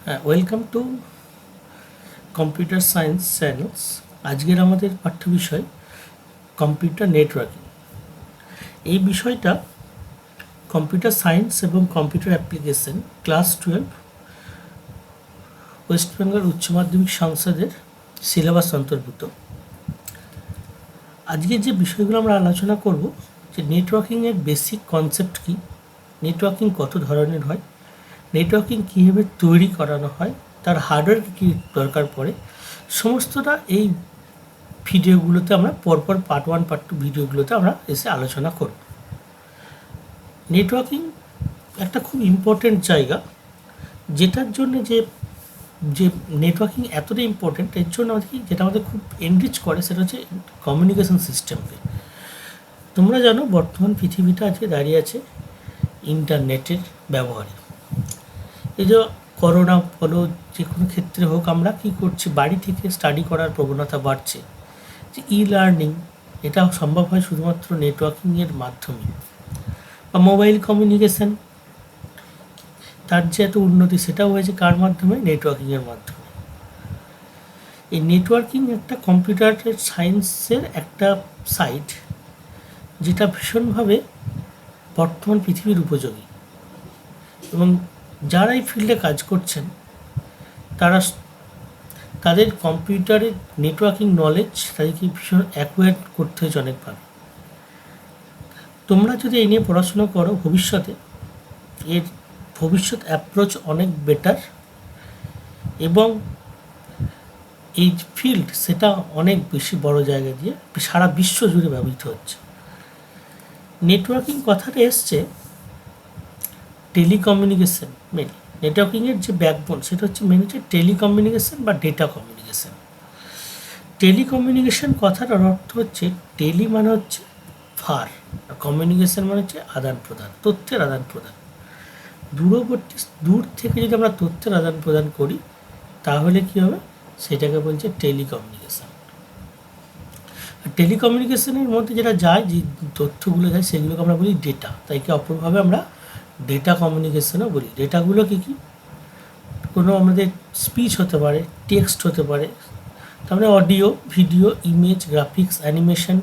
Welcome to computer science channels. আজকের আমাদের পাঠ্য বিষয় কম্পিউটার নেটওয়ার্কিং। এই বিষয়টা কম্পিউটার সায়েন্স এবং computer application class 12 West Bengal উচ্চ মাধ্যমিক সংসদের সিলেবাস অন্তর্ভুক্ত। আজকে যে বিষয়গুলো আমরা আলোচনা করব যে নেটওয়ার্কিংয়ের বেসিক কনসেপ্ট কী, নেটওয়ার্কিং কত ধরনের হয়, নেটওয়ার্কিং কীভাবে তৈরি করানো হয়, তার হার্ডওয়্যার কী দরকার পড়ে, সমস্তটা এই ভিডিওগুলোতে আমরা পরপর পার্ট 1 পার্ট 2 ভিডিওগুলোতে আমরা এসে আলোচনা করব। নেটওয়ার্কিং একটা খুব ইম্পর্টেন্ট জায়গা, যেটার জন্য যে নেটওয়ার্কিং এতটা ইম্পর্টেন্ট, এর জন্য আমাদের যেটা আমাদের খুব এনরিচ করে সেটা হচ্ছে কমিউনিকেশন সিস্টেমকে। তোমরা জানো বর্তমান পৃথিবীটা আজকে দাঁড়িয়ে আছে ইন্টারনেটের ব্যবহারে। এই যে করোনা বলো, যে কোনো ক্ষেত্রে হোক, আমরা কী করছি, বাড়ি থেকে স্টাডি করার প্রবণতা বাড়ছে। যে লার্নিং, এটা সম্ভব হয় শুধুমাত্র নেটওয়ার্কিংয়ের মাধ্যমে, বা মোবাইল কমিউনিকেশান তার যে এত উন্নতি, সেটাও হয়েছে কার মাধ্যমে? নেটওয়ার্কিংয়ের মাধ্যমে। এই নেটওয়ার্কিং একটা কম্পিউটার সায়েন্সের একটা সাইট, যেটা ভীষণভাবে বর্তমান পৃথিবীর উপযোগী, এবং যারা এই ফিল্ডে কাজ করছেন তারা তাদের কম্পিউটারের নেটওয়ার্কিং নলেজ তাদেরকে ভীষণ অ্যাকুয়ার করতে হয়েছে অনেকভাবে। তোমরা যদি এই নিয়ে পড়াশোনা করো, ভবিষ্যতে এর ভবিষ্যৎ অ্যাপ্রোচ অনেক বেটার, এবং এই ফিল্ড সেটা অনেক বেশি বড় জায়গা দিয়ে সারা বিশ্ব জুড়ে ব্যবহৃত হচ্ছে। নেটওয়ার্কিং কথাটা এসছে টেলিকমিউনিকেশন। মেন নেটওয়ার্কিংয়ের যে ব্যাকবোন সেটা হচ্ছে মেন হচ্ছে টেলিকমিউনিকেশন বা ডেটা কমিউনিকেশন। টেলিকমিউনিকেশন কথাটার অর্থ হচ্ছে টেলি মানে হচ্ছে ফার, আর কমিউনিকেশন মানে হচ্ছে আদান প্রদান, তথ্যের আদান প্রদান। দূর থেকে যদি আমরা তথ্যের আদান প্রদান করি তাহলে কী হবে, সেটাকে বলছে টেলিকমিউনিকেশন। আর টেলিকমিউনিকেশনের মধ্যে যেটা যায়, যে তথ্যগুলো যায়, সেগুলোকে আমরা বলি ডেটা। তাই কি অপরভাবে আমরা ডেটা কমিউনিকেশনও বলি। ডেটাগুলো কী কী? কোনো আমাদের স্পিচ হতে পারে, টেক্সট হতে পারে, তারপরে audio, video, image, graphics, animation,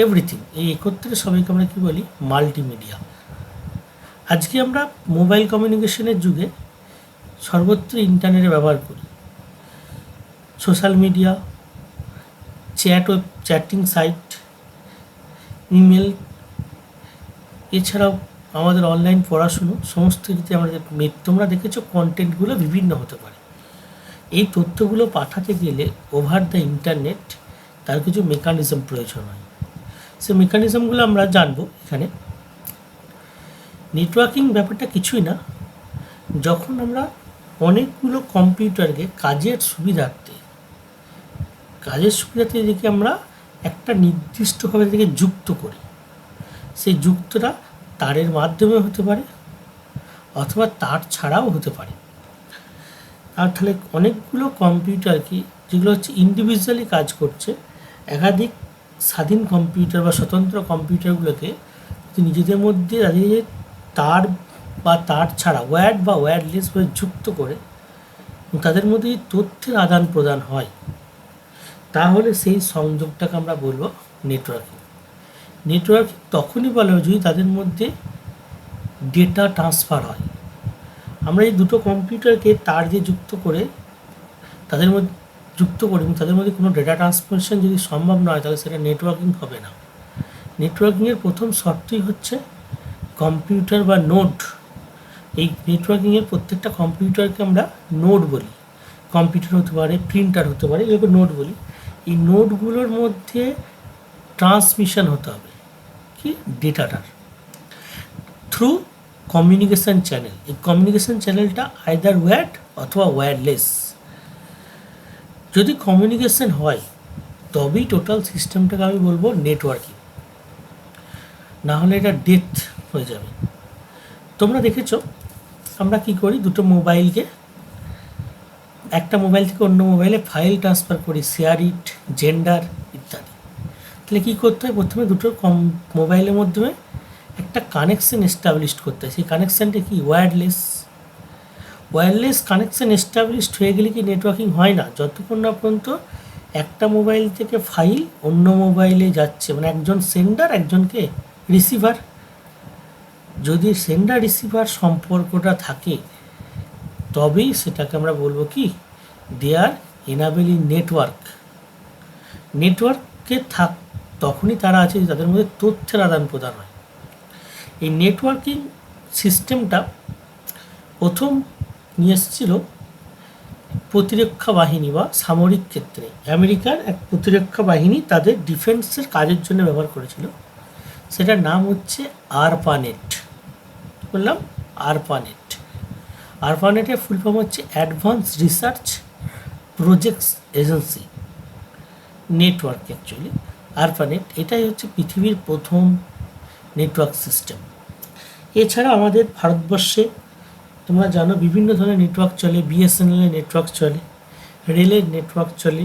everything. এই একত্রে সবাইকে আমরা কী বলি? মাল্টিমিডিয়া। আজকে আমরা মোবাইল কমিউনিকেশনের যুগে সর্বত্র ইন্টারনেটের ব্যবহার করি। Social media, chatting site, email, এছাড়াও আমাদের অনলাইন পড়াশুনো, সমস্ত যদি আমাদের তোমরা দেখেছো কন্টেন্টগুলো বিভিন্ন হতে পারে। এই তথ্যগুলো পাঠাতে গেলে ওভার দ্য ইন্টারনেট তার কিছু মেকানিজম প্রয়োজন হয়। সেই মেকানিজমগুলো আমরা জানবো এখানে। নেটওয়ার্কিং ব্যাপারটা কিছুই না, যখন আমরা অনেকগুলো কম্পিউটারকে কাজের সুবিধার্থে দেখে আমরা একটা নির্দিষ্টভাবে থেকে যুক্ত করি। সেই যুক্তটা তারের মাধ্যমে হতে পারে, অথবা তার ছাড়াও হতে পারে। আর তাহলে অনেকগুলো কম্পিউটার কি, যেগুলো হচ্ছে ইন্ডিভিজুয়ালি কাজ করছে, একাধিক স্বাধীন কম্পিউটার বা স্বতন্ত্র কম্পিউটারগুলোকে নিজেদের মধ্যে তাদের তার বা তার ছাড়া ওয়্যার্ড বা ওয়্যারলেসভাবে যুক্ত করে তাদের মধ্যে তথ্যের আদান প্রদান হয়, তাহলে সেই সংযোগটাকে আমরা বলবো নেটওয়ার্কিং। নেটওয়ার্কিং তখনই বলা হয় যদি তাদের মধ্যে ডেটা ট্রান্সফার হয়। আমরা এই দুটো কম্পিউটারকে তার দিয়ে যুক্ত করে তাদের মধ্যে এবং তাদের মধ্যে কোনো ডেটা ট্রান্সমিশন যদি সম্ভব না হয়, তাহলে সেটা নেটওয়ার্কিং হবে না। নেটওয়ার্কিংয়ের প্রথম শর্তই হচ্ছে কম্পিউটার বা নোড। এই নেটওয়ার্কিংয়ের প্রত্যেকটা কম্পিউটারকে আমরা নোড বলি। কম্পিউটার হতে পারে, প্রিন্টার হতে পারে, এগুলোকে নোড বলি। এই নোডগুলোর মধ্যে ট্রান্সমিশন হতে হবে কি, ডেটাটার থ্রু কমিউনিকেশান চ্যানেল। এই কমিউনিকেশান চ্যানেলটা আইদার ওয়্যার্ড অথবা ওয়্যারলেস। যদি কমিউনিকেশান হয় তবেই টোটাল সিস্টেমটাকে আমি বলবো নেটওয়ার্কিং, না হলে এটা ডেথ হয়ে যাবে। তোমরা দেখেছো আমরা কি করি, দুটো মোবাইলকে একটা মোবাইল থেকে অন্য মোবাইলে ফাইল ট্রান্সফার করি, শেয়ার ইট, জেন্ডার ইত্যাদি। তাহলে কী করতে হয়, প্রথমে দুটো মোবাইলের মাধ্যমে একটা কানেকশন এস্টাবলিশ করতে হয়। সেই কানেকশানটা কি, ওয়্যারলেস। ওয়্যারলেস কানেকশান এস্টাবলিশড হয়ে গেলে কি নেটওয়ার্কিং হয় না? যতক্ষণ না পর্যন্ত একটা মোবাইল থেকে ফাইল অন্য মোবাইলে যাচ্ছে, মানে একজন সেন্ডার একজনকে রিসিভার, যদি সেন্ডার রিসিভার সম্পর্কটা থাকে তবেই সেটাকে আমরা বলবো কি দে আর এনাবেলিং নেটওয়ার্ক। নেটওয়ার্কে তখনই তারা আছে তাদের মধ্যে তথ্যের আদান প্রদান হয়। এই নেটওয়ার্কিং সিস্টেমটা প্রথম নিয়ে এসেছিল প্রতিরক্ষা বাহিনী বা সামরিক ক্ষেত্রে। আমেরিকার এক প্রতিরক্ষা বাহিনী তাদের ডিফেন্সের কাজের জন্য ব্যবহার করেছিল, সেটার নাম হচ্ছে আরপানেট। বললাম আরপানেট। আরপানেটের ফুল ফর্ম হচ্ছে advance research projects agency network. Actually ARPANET এটাই হচ্ছে পৃথিবীর প্রথম নেটওয়ার্ক সিস্টেম। এছাড়া আমাদের ভারতবর্ষে তোমরা জানো বিভিন্ন ধরনের নেটওয়ার্ক চলে, বিএসএনএলের নেটওয়ার্ক চলে, রেলের নেটওয়ার্ক চলে,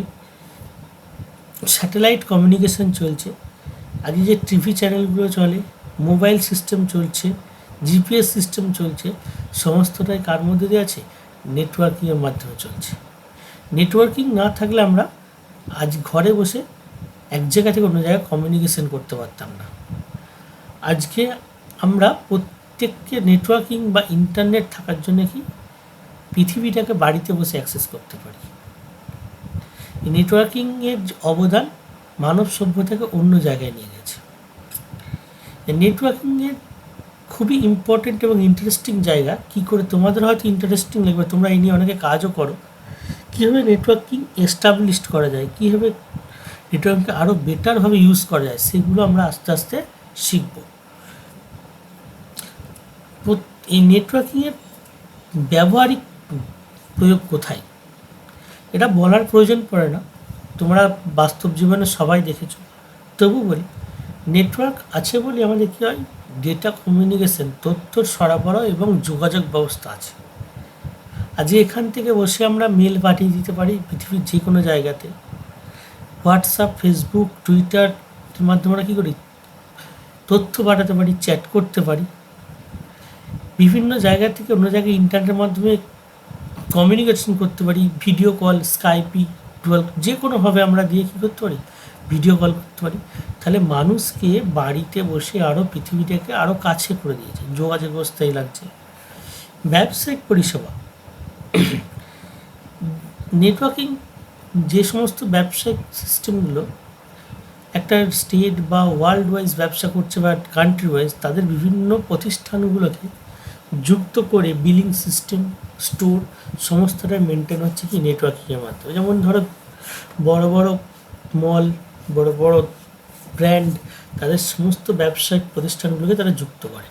স্যাটেলাইট কমিউনিকেশন চলছে, আজকে যে টিভি চ্যানেলগুলো চলে, মোবাইল সিস্টেম চলছে, জিপিএস সিস্টেম চলছে, সমস্তটাই কার মধ্যে দিয়ে আছে? নেটওয়ার্কিংয়ের মাধ্যমে চলছে। নেটওয়ার্কিং না থাকলে আমরা আজ ঘরে বসে এক জায়গা থেকে অন্য জায়গায় কমিউনিকেশন করতে পারতাম না। আজকে আমরা প্রত্যেককে নেটওয়ার্কিং বা ইন্টারনেট থাকার জন্য কি পৃথিবীটাকে বাড়িতে বসে অ্যাক্সেস করতে পারি। এই নেটওয়ার্কিংয়ের অবদান মানব সভ্যতাকে অন্য জায়গায় নিয়ে গেছে। নেটওয়ার্কিংয়ের খুবই ইম্পর্টেন্ট এবং ইন্টারেস্টিং জায়গা। কী করে তোমাদের হয়তো ইন্টারেস্টিং লাগবে, তোমরা এই নিয়ে অনেকে কাজও করো, কীভাবে নেটওয়ার্কিং এস্টাবলিশড করা যায়, কীভাবে নেটওয়ার্কিংকে আরও বেটারভাবে ইউজ করা যায়, সেগুলো আমরা আস্তে আস্তে শিখব। এই নেটওয়ার্কিংয়ের ব্যবহারিক প্রয়োগ কোথায় এটা বলার প্রয়োজন পড়ে না, তোমরা বাস্তব জীবনে সবাই দেখেছো। তবু বলি, নেটওয়ার্ক আছে বলে আমাদের কী হয়, ডেটা কমিউনিকেশন, তথ্য সরবরাহ এবং যোগাযোগ ব্যবস্থা আছে। আজকে এখান থেকে বসে আমরা মেল পাঠিয়ে দিতে পারি পৃথিবীর যে কোনো জায়গাতে। হোয়াটসঅ্যাপ, ফেসবুক, টুইটার মাধ্যমে আমরা কী করি, তথ্য পাঠাতে পারি, চ্যাট করতে পারি। বিভিন্ন জায়গা থেকে অন্য জায়গায় ইন্টারনেটের মাধ্যমে কমিউনিকেশন করতে পারি, ভিডিও কল, স্কাইপি, টুয়েলভ, যে কোনোভাবে আমরা দিয়ে কী করতে পারি, ভিডিও কল করতে পারি। তাহলে মানুষকে বাড়িতে বসে আরও পৃথিবীটাকে আরও কাছে করে দিয়েছে, যোগাযোগ ব্যবস্থায় লাগছে। ব্যবসায়িক পরিষেবা, নেটওয়ার্কিং যে সমস্ত ব্যবসায়িক সিস্টেমগুলো একটা স্টেট বা ওয়ার্ল্ড ওয়াইজ ব্যবসা করছে বা কান্ট্রি ওয়াইজ, তাদের বিভিন্ন প্রতিষ্ঠানগুলোকে যুক্ত করে বিলিং সিস্টেম, স্টোর সমস্তটা মেনটেন হচ্ছে কি নেটওয়ার্কিংয়ের মাধ্যমে। যেমন ধরো বড় বড় মল, বড় বড় ব্র্যান্ড, তাদের সমস্ত ব্যবসায়িক প্রতিষ্ঠানগুলোকে তারা যুক্ত করে।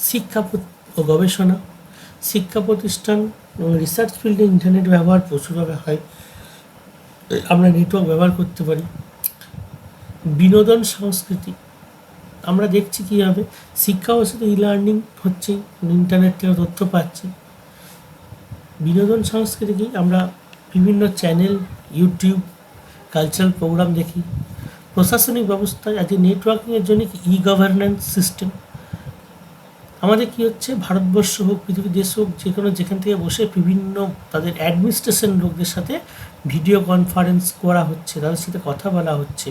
শিক্ষা ও গবেষণা, শিক্ষা প্রতিষ্ঠান এবং রিসার্চ ফিল্ডে ইন্টারনেট ব্যবহার প্রচুরভাবে হয়, আমরা নেটওয়ার্ক ব্যবহার করতে পারি। বিনোদন সংস্কৃতি, আমরা দেখছি কীভাবে শিক্ষা ব্যবস্থাতে ই লার্নিং হচ্ছে, ইন্টারনেট থেকে তথ্য পাচ্ছি। বিনোদন সংস্কৃতি কি, আমরা বিভিন্ন চ্যানেল, ইউটিউব, কালচারাল প্রোগ্রাম দেখি। প্রশাসনিক ব্যবস্থায় আজকে নেটওয়ার্কিংয়ের জন্য কি ই গভর্নেন্স সিস্টেম, আমাদের কি হচ্ছে, ভারতবর্ষ হোক, পৃথিবীর দেশ হোক, যে কোনো যেখান থেকে বসে বিভিন্ন তাদের অ্যাডমিনিস্ট্রেশন লোকদের সাথে ভিডিও কনফারেন্স করা হচ্ছে, তাদের সাথে কথা বলা হচ্ছে,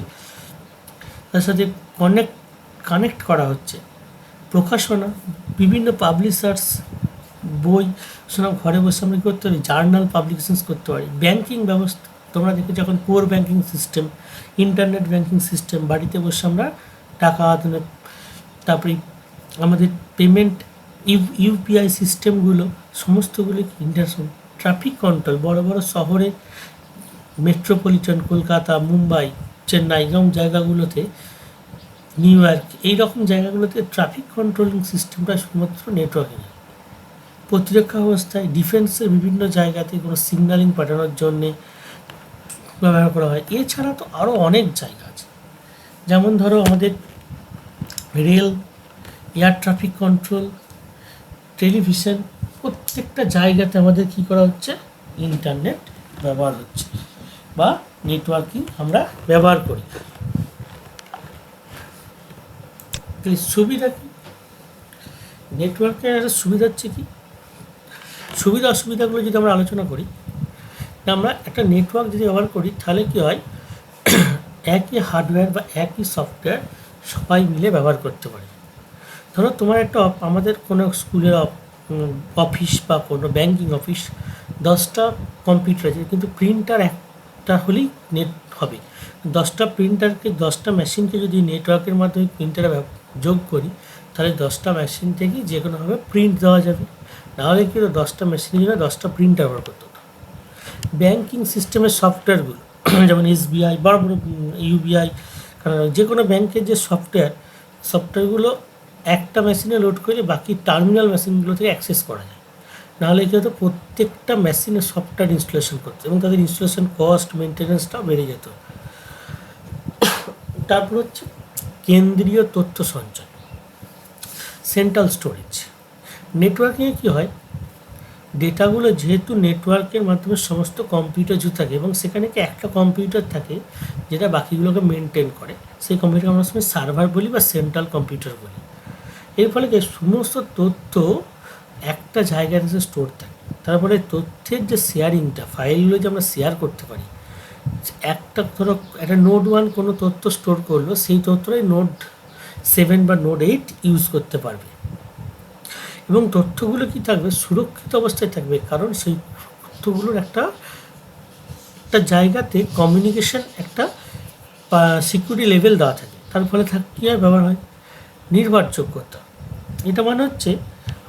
তার সাথে কানেক্ট করা হচ্ছে। প্রকাশনা, বিভিন্ন পাবলিশার্স, বই শোনা ঘরে বসে আমরা কী করতে পারি, জার্নাল পাবলিকেশনস করতে পারি। ব্যাংকিং ব্যবস্থা, তোমরা দেখেছো এখন core banking system, internet banking system, বাড়িতে বসে আমরা টাকা আদান, তারপরে আমাদের পেমেন্ট ইউপিআই সিস্টেমগুলো সমস্তগুলো ইন্টারনেট। ট্রাফিক কন্ট্রোল, বড় বড় শহরে, মেট্রোপলিটন, কলকাতা, মুম্বাই, চেন্নাই এরকম জায়গাগুলোতে, নিউ ইয়র্ক, এইরকম জায়গাগুলোতে ট্রাফিক কন্ট্রোলিং সিস্টেমটা শুধুমাত্র নেটওয়ার্কিং। প্রতিরক্ষা ব্যবস্থায়, ডিফেন্সের বিভিন্ন জায়গাতে কোনো সিগন্যালিং পাঠানোর জন্যে ব্যবহার করা হয়। এছাড়া তো আরও অনেক জায়গা আছে, যেমন ধরো আমাদের rail, air traffic control, television, প্রত্যেকটা জায়গাতে আমাদের কী করা হচ্ছে, ইন্টারনেট ব্যবহার হচ্ছে বা নেটওয়ার্কিং আমরা ব্যবহার করি। সুবিধা কী, নেটওয়ার্কের একটা সুবিধা হচ্ছে কি, সুবিধা অসুবিধাগুলো যদি আমরা আলোচনা করি, আমরা একটা নেটওয়ার্ক যদি ব্যবহার করি তাহলে কী হয়, একই হার্ডওয়্যার বা একই সফটওয়্যার সবাই মিলে ব্যবহার করতে পারে। ধরো তোমার একটা আমাদের কোনো স্কুলের অফিস বা কোনো ব্যাঙ্কিং অফিস 10টা কম্পিউটার আছে, কিন্তু প্রিন্টার একটা হলেই নেট হবে। 10টা প্রিন্টারকে 10টা মেশিনকে যদি নেটওয়ার্কের মাধ্যমে প্রিন্টারে যোগ করি, তাহলে 10টা মেশিন থেকেই যে কোনোভাবে প্রিন্ট দেওয়া যাবে। নাহলে কিন্তু 10টা মেশিনের জন্য 10টা প্রিন্টার ব্যবহার করতে হতো। ব্যাঙ্কিং সিস্টেমের সফটওয়্যারগুলো যেমন এসবিআই, বড় বড় ইউবিআই, যে কোনো ব্যাংকের যে সফটওয়্যারগুলো একটা মেশিনে লোড করে বাকি টার্মিনাল মেশিনগুলো থেকে অ্যাক্সেস করা যায়। নাহলে কী হতো, প্রত্যেকটা মেশিনে সফটওয়্যার ইনস্টলেশন করতে এবং তাদের ইনস্টলেশন কস্ট, মেনটেন্যান্সটাও বেড়ে যেত। তারপর হচ্ছে কেন্দ্রীয় তথ্য সঞ্চয়, সেন্ট্রাল স্টোরেজ। নেটওয়ার্কিংয়ে কী হয়, ডেটাগুলো যেহেতু নেটওয়ার্কের মাধ্যমে সমস্ত কম্পিউটার যুক্ত থাকে এবং সেখানে কি একটা কম্পিউটার থাকে যেটা বাকিগুলোকে মেনটেন করে, সেই কম্পিউটার আমরা সময় সার্ভার বলি বা সেন্ট্রাল কম্পিউটার বলি। এর ফলে কি সমস্ত তথ্য একটা জায়গায় এসে স্টোর থাকে। তারপরে তথ্যের যে শেয়ারিংটা, ফাইলগুলো যে আমরা শেয়ার করতে পারি, একটা ধরো একটা নোড 1 কোনো তথ্য স্টোর করলো, সেই তথ্যটাই নোড 7 বা নোড 8 ইউজ করতে পারবে। এবং তথ্যগুলো কি থাকবে, সুরক্ষিত অবস্থায় থাকবে, কারণ সেই তথ্যগুলোর একটা জায়গাতে কমিউনিকেশন একটা সিকিউরিটি লেভেল দেওয়া থাকে। তার ফলে কী হয়, ব্যবহার হয় নির্ভরযোগ্যতা। এটা মানে হচ্ছে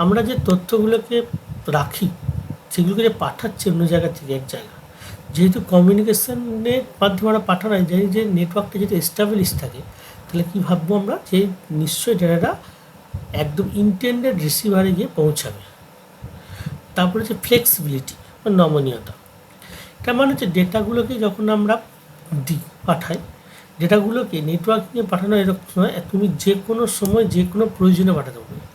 আমরা যে তথ্যগুলোকে রাখি সেগুলোকে যে পাঠাচ্ছি অন্য জায়গা থেকে এক জায়গা, যেহেতু কমিউনিকেশনের মাধ্যমে আমরা পাঠানো যায়, যে নেটওয়ার্কটা যদি এস্টাবলিশ থাকে, তাহলে কী ভাববো আমরা, যে নিশ্চয়ই ডেটাটা একদম ইন্টেন্ডেড রিসিভারে গিয়ে পৌঁছাবে। তারপরে হচ্ছে ফ্লেক্সিবিলিটি বা নমনীয়তা। এটা মানে হচ্ছে ডেটাগুলোকে যখন আমরা পাঠাই, ডেটাগুলোকে নেটওয়ার্কিংয়ে পাঠানো এরকম নয় তুমি যে কোনো সময় যে কোনো প্রয়োজনে পাঠাতে পারবে।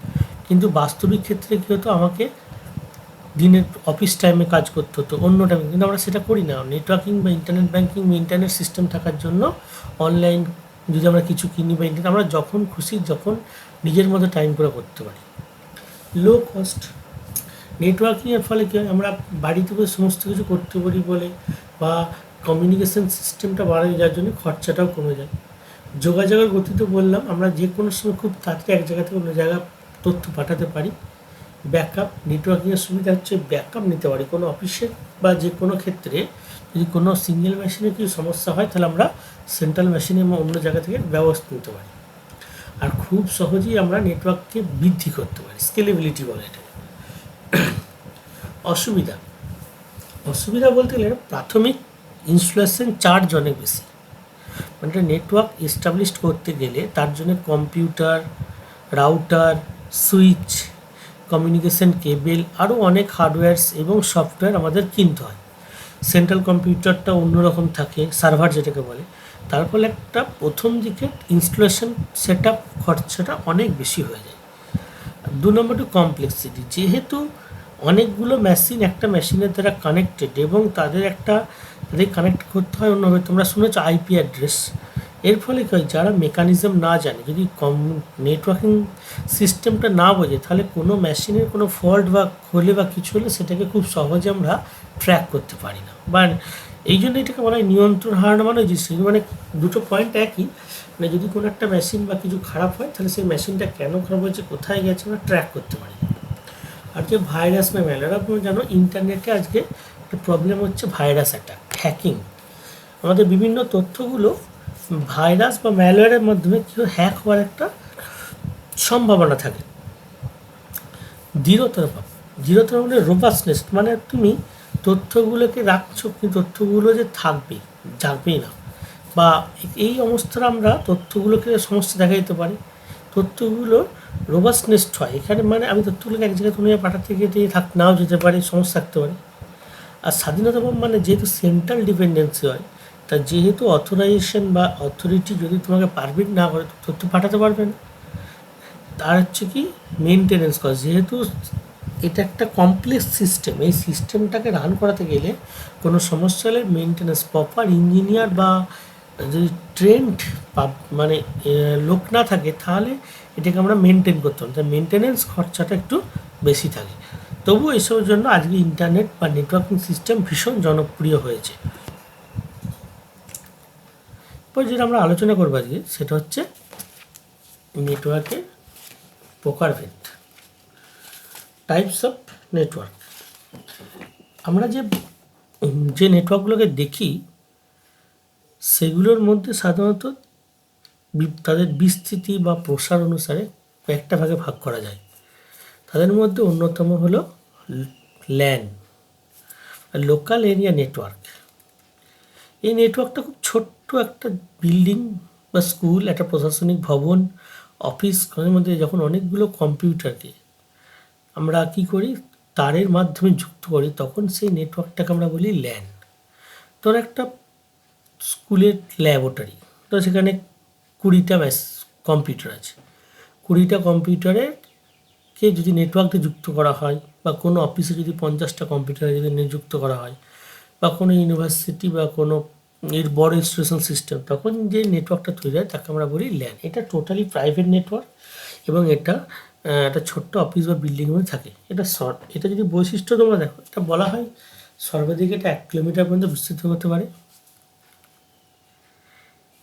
কিন্তু বাস্তবিক ক্ষেত্রে কী হতো, আমাকে দিনের অফিস টাইমে কাজ করতে হতো, অন্য টাইমে, কিন্তু আমরা সেটা করি না। নেটওয়ার্কিং বা ইন্টারনেট ব্যাঙ্কিং বা ইন্টারনেট সিস্টেম থাকার জন্য অনলাইন যদি আমরা কিছু কিনি বা ইন্টারনেট, আমরা যখন খুশি যখন নিজের মতো টাইম করে করতে পারি। Low cost. নেটওয়ার্কিংয়ের ফলে কী হয়, আমরা বাড়িতে বসে সমস্ত কিছু করতে পারি বলে, বা কমিউনিকেশন সিস্টেমটা বাড়ানো যার জন্য খরচাটাও কমে যায়। যোগাযোগের গতি তো বললাম, আমরা যে কোনো সময় খুব তাড়াতাড়ি এক জায়গা থেকে অন্য জায়গায় তথ্য পাঠাতে পারি। ব্যাকআপ, নেটওয়ার্কিংয়ের সুবিধা হচ্ছে ব্যাকআপ নিতে পারি কোনো অফিসে বা যে কোনো ক্ষেত্রে। যদি কোনো সিঙ্গেল মেশিনে কিছু সমস্যা হয়, তাহলে আমরা সেন্ট্রাল মেশিনে অন্য জায়গা থেকে ব্যবস্থা নিতে পারি। আর খুব সহজেই আমরা নেটওয়ার্ককে বৃদ্ধি করতে পারি, স্কেলেবিলিটি বলে এটা। অসুবিধা বলতে গেলে প্রাথমিক ইনস্টলেশন চার্জ অনেক বেশি। মানে নেটওয়ার্ক এস্টাবলিশ করতে গেলে তার জন্য computer, router, switch, communication cable, আরও অনেক হার্ডওয়্যারস এবং সফটওয়্যার আমাদের কিনতে হয়। সেন্ট্রাল কম্পিউটারটা অন্যরকম থাকে, সার্ভার যেটাকে বলে। তার ফলে একটা প্রথম দিকে ইনস্টলেশন সেট আপ খরচাটা অনেক বেশি হয়ে যায়। 2 নম্বরটি কমপ্লেক্সিটি। যেহেতু অনেকগুলো মেশিন একটা মেশিনের দ্বারা কানেক্টেড এবং তাদের কানেক্ট করতে হয় অন্যভাবে, তোমরা শুনেছো আইপি অ্যাড্রেস। এর ফলে কী হয়, যারা মেকানিজম না জানে, যদি নেটওয়ার্কিং সিস্টেমটা না বোঝে, তাহলে কোনো মেশিনের কোনো ফল্ট বা খোলে বা কিছু হলে সেটাকে খুব সহজে আমরা ট্র্যাক করতে পারি না। বা এই জন্য এটাকে বলা হয় নিয়ন্ত্রণ হারানো, মানে যে মানে দুটো পয়েন্ট একই। মানে যদি কোনো একটা মেশিন বা কিছু খারাপ হয়, তাহলে সেই মেশিনটা কেন খারাপ হয়েছে, কোথায় গেছে, আমরা ট্র্যাক করতে পারি না। আর যে ভাইরাস বা ম্যালেরিয়া, আপনি জানো ইন্টারনেটে আজকে একটা প্রবলেম হচ্ছে ভাইরাস অ্যাটাক, হ্যাকিং। আমাদের বিভিন্ন তথ্যগুলো ভাইরাস বা ম্যালওয়্যারের মাধ্যমে কেউ হ্যাক হওয়ার একটা সম্ভাবনা থাকে। দৃঢ়তা মানে রোবাস্টনেস, মানে তুমি তথ্যগুলোকে রাখছো কিন্তু তথ্যগুলো যে যাবেই না, বা এই অবস্থায় আমরা তথ্যগুলোকে সমস্যা দেখা যেতে পারে। তথ্যগুলো রোবাস্টনেস হয় এখানে, মানে আমি তথ্যগুলোকে এক জায়গায় তুমি পাঠাতে গিয়ে নাও যেতে পারে, সমস্যা থাকতে পারে। আর স্বাধীনতা মানে যেহেতু সেন্ট্রাল ডিপেন্ডেন্সি হয়, তা যেহেতু অথরাইজেশন বা অথরিটি যদি তোমাকে পারমিট না করে তথ্য পাঠাতে পারবে না। তার হচ্ছে কি মেনটেনেন্স কস্ট, যেহেতু এটা একটা কমপ্লেক্স সিস্টেম, এই সিস্টেমটাকে রান করাতে গেলে কোনো সমস্যা হলে মেনটেনেন্স, প্রপার ইঞ্জিনিয়ার বা যদি ট্রেন্ড মানে লোক না থাকে, তাহলে এটাকে আমরা মেনটেন করতে হবে, তাই মেনটেনেন্স খরচাটা একটু বেশি থাকে। তবু এসবের জন্য আজকে ইন্টারনেট বা নেটওয়ার্কিং সিস্টেম ভীষণ জনপ্রিয় হয়েছে। এরপর যেটা আমরা আলোচনা করবো আজকে সেটা হচ্ছে নেটওয়ার্কের প্রকারভেদ, টাইপস অফ নেটওয়ার্ক। আমরা যে নেটওয়ার্কগুলোকে দেখি সেগুলোর মধ্যে সাধারণত তাদের বিস্তৃতি বা প্রসার অনুসারে কয়েকটা ভাগে ভাগ করা যায়। তাদের মধ্যে অন্যতম হলো ল্যান, লোকাল এরিয়া নেটওয়ার্ক। এই নেটওয়ার্কটা খুব ছোট্ট একটা বিল্ডিং বা স্কুল, একটা প্রশাসনিক ভবন, অফিস মধ্যে যখন অনেকগুলো কম্পিউটারকে আমরা কী করি তারের মাধ্যমে যুক্ত করি, তখন সেই নেটওয়ার্কটাকে আমরা বলি ল্যান। ধর একটা স্কুলের ল্যাবরেটরি, তো সেখানে 20টা কম্পিউটার আছে। 20টা কম্পিউটারে কে যদি নেটওয়ার্কে যুক্ত করা হয়, বা কোনো অফিসে যদি 50টা কম্পিউটারে যদি যুক্ত করা হয়, বা কোনো ইউনিভার্সিটি বা কোনো এর বড় ইনস্টিটিউশন সিস্টেম, তখন যে নেটওয়ার্কটা তৈরি হয় তাকে আমরা বলি ল্যান। এটা টোটালি প্রাইভেট নেটওয়ার্ক এবং এটা একটা ছোট্ট অফিস বা বিল্ডিংয়ের মধ্যে থাকে। এটা যদি বৈশিষ্ট্য তোমরা দেখো, এটা বলা হয় সর্বাধিক এটা 1 কিলোমিটার পর্যন্ত বিস্তৃত হতে পারে।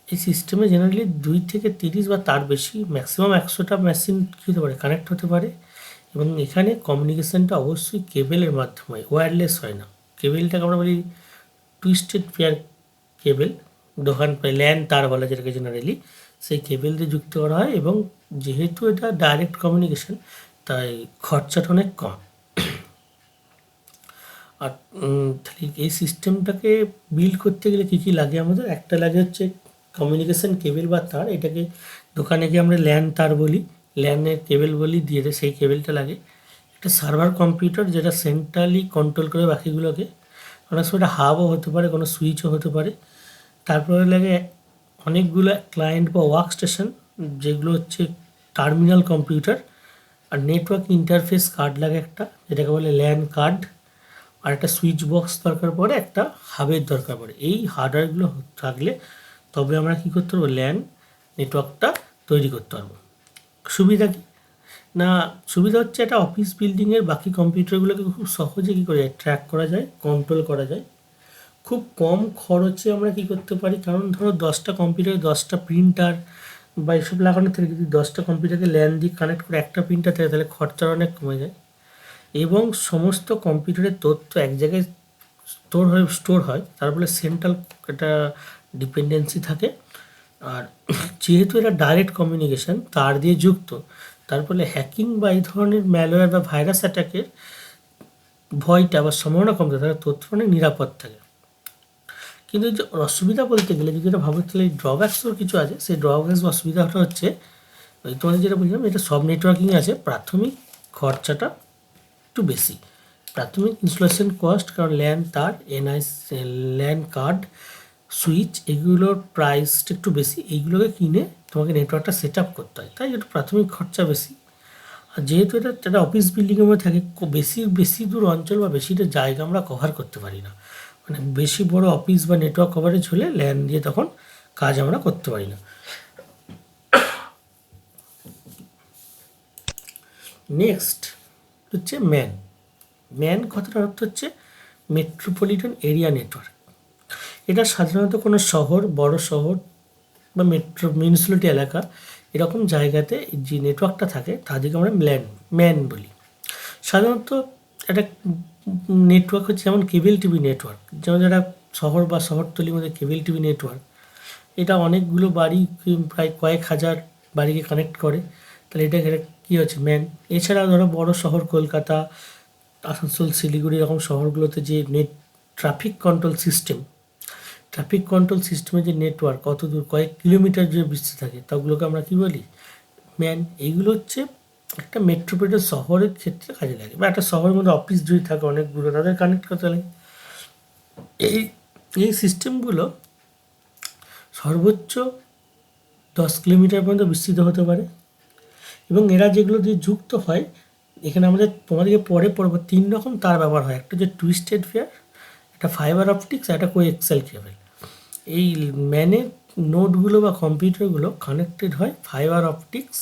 এই সিস্টেমে জেনারেলি 2 থেকে 30 বা তার বেশি ম্যাক্সিমাম 100টা মেশিন কী হতে পারে, কানেক্ট হতে পারে। এবং এখানে কমিউনিকেশানটা অবশ্যই কেবেলের মাধ্যমে হয়, ওয়্যারলেস হয় না। কেবেলটাকে আমরা বলি টুইস্টেড পেয়ার কেবেল, দোকান ল্যান তার বলা যেটাকে জেনারেলি, সেই কেবেল দিয়ে যুক্ত করা হয়। এবং যেহেতু এটা ডাইরেক্ট কমিউনিকেশান, তাই খরচাটা অনেক কম। আর এই সিস্টেমটাকে বিল্ড করতে গেলে কী কী লাগে আমাদের, একটা লাগে হচ্ছে কমিউনিকেশান কেবেল বা তার, এটাকে দোকানে গিয়ে আমরা ল্যান তার বলি, ল্যানের কেবেল বলি, দিয়ে দেয় সেই কেবেলটা লাগে। একটা সার্ভার কম্পিউটার যেটা সেন্ট্রালি কন্ট্রোল করে বাকিগুলোকে, অনেক সময় এটা হাবও হতে পারে, কোনো সুইচও হতে পারে। তারপরে লাগে অনেকগুলো ক্লায়েন্ট বা ওয়ার্ক স্টেশন, যেগুলো হচ্ছে টার্মিনাল কম্পিউটার। আর নেটওয়ার্ক ইন্টারফেস কার্ড লাগে একটা, যেটাকে বলে ল্যান কার্ড। আর একটা সুইচ বক্স দরকার পড়ে, একটা হাবের দরকার পড়ে। এই হার্ডওয়্যারগুলো থাকলে তবে আমরা কী করতে পারবো, ল্যান নেটওয়ার্কটা তৈরি করতে পারবো। সুবিধা কী না, সুবিধা হচ্ছে একটা অফিস বিল্ডিংয়ের বাকি কম্পিউটারগুলোকে খুব সহজে কী করা যায়, ট্র্যাক করা যায়, কন্ট্রোল করা যায়। খুব কম খরচে আমরা কী করতে পারি, কারণ ধরো 10টা কম্পিউটারে 10টা প্রিন্টার বা এসব লাগানোর থেকে যদি 10টা কম্পিউটারকে ল্যান দিয়ে কানেক্ট করে একটা প্রিন্টার থাকে, তাহলে খরচা অনেক কমে যায়। এবং সমস্ত কম্পিউটারের তথ্য এক জায়গায় স্টোর হয়, তার ফলে সেন্ট্রাল একটা ডিপেন্ডেন্সি থাকে। আর যেহেতু এটা ডাইরেক্ট কমিউনিকেশান তার দিয়ে যুক্ত, তার ফলে হ্যাকিং বা এই ধরনের ম্যালওয়্যার বা ভাইরাস অ্যাটাকের ভয়টা বা সম্ভাবনা কম থাকে, তার তথ্য অনেক নিরাপদ থাকে। কিন্তু যে অসুবিধা বলতে গেলে যদি এটা ভাবো, তাহলে এই ড্রব্যাক্সও কিছু আছে। সেই ড্রব্যাক্স বা অসুবিধাটা হচ্ছে ওই তোমাদের যেটা বলছিলাম, এটা সব নেটওয়ার্কিংয়ে আছে, প্রাথমিক খরচাটা একটু বেশি। প্রাথমিক ইনস্টলেশন কস্ট, কারণ ল্যান তার, ল্যান কার্ড, সুইচ, এগুলোর প্রাইসটা একটু বেশি। এইগুলোকে কিনে তোমাকে নেটওয়ার্কটা সেট আপ করতে হয়, তাই একটু প্রাথমিক খরচা বেশি। আর যেহেতু এটা একটা অফিস বিল্ডিংয়ের মধ্যে থাকে, বেশি দূর অঞ্চল বা বেশিটা জায়গা আমরা কভার করতে পারি না। মানে বেশি বড় অফিস বা নেটওয়ার্ক কভারেজ হলে ল্যান দিয়ে তখন কাজ আমরা করতে পারি না। নেক্সট হচ্ছে ম্যান কথাটার অর্থ হচ্ছে মেট্রোপলিটন এরিয়া নেটওয়ার্ক। এটা সাধারণত কোনো শহর, বড় শহর বা মিউনিসিপ্যালিটি এলাকা, এরকম জায়গাতে যে নেটওয়ার্কটা থাকে তাদেরকে আমরা ম্যান বলি। সাধারণত একটা নেটওয়ার্ক হচ্ছে যেমন কেবল টিভি নেটওয়ার্ক, যেমন যারা শহর বা শহরতলির মধ্যে কেবল টিভি নেটওয়ার্ক, এটা অনেকগুলো বাড়ি, প্রায় কয়েক হাজার বাড়িকে কানেক্ট করে, তাহলে এটা কী হচ্ছে ম্যান। এছাড়া ধরো বড় শহর কলকাতা, আসানসোল, শিলিগুড়ি এরকম শহরগুলোতে যে ট্রাফিক কন্ট্রোল সিস্টেমের যে নেটওয়ার্ক কত দূর, কয়েক কিলোমিটার যে বিস্তৃত থাকে, তাগুলোকে আমরা কী বলি, ম্যান। এইগুলো হচ্ছে একটা মেট্রোপলিটন শহরের ক্ষেত্রে কাজে লাগে, বা একটা শহরের মধ্যে অফিস যদি থাকে অনেকগুলো, তাদের কানেক্ট করতে লাগে। এই সিস্টেমগুলো সর্বোচ্চ 10 কিলোমিটার পর্যন্ত বিস্তৃত হতে পারে। এবং এরা যেগুলো দিয়ে যুক্ত হয়, এখানে তোমাদেরকে পরে পড়বো 3 রকম তার ব্যবহার হয়। একটা হচ্ছে টুইস্টেড পেয়ার, একটা ফাইবার অপটিক্স, আর একটা কোএক্সিয়াল কেবল। এই ম্যানের নোডগুলো বা কম্পিউটারগুলো কানেক্টেড হয় ফাইবার অপটিক্স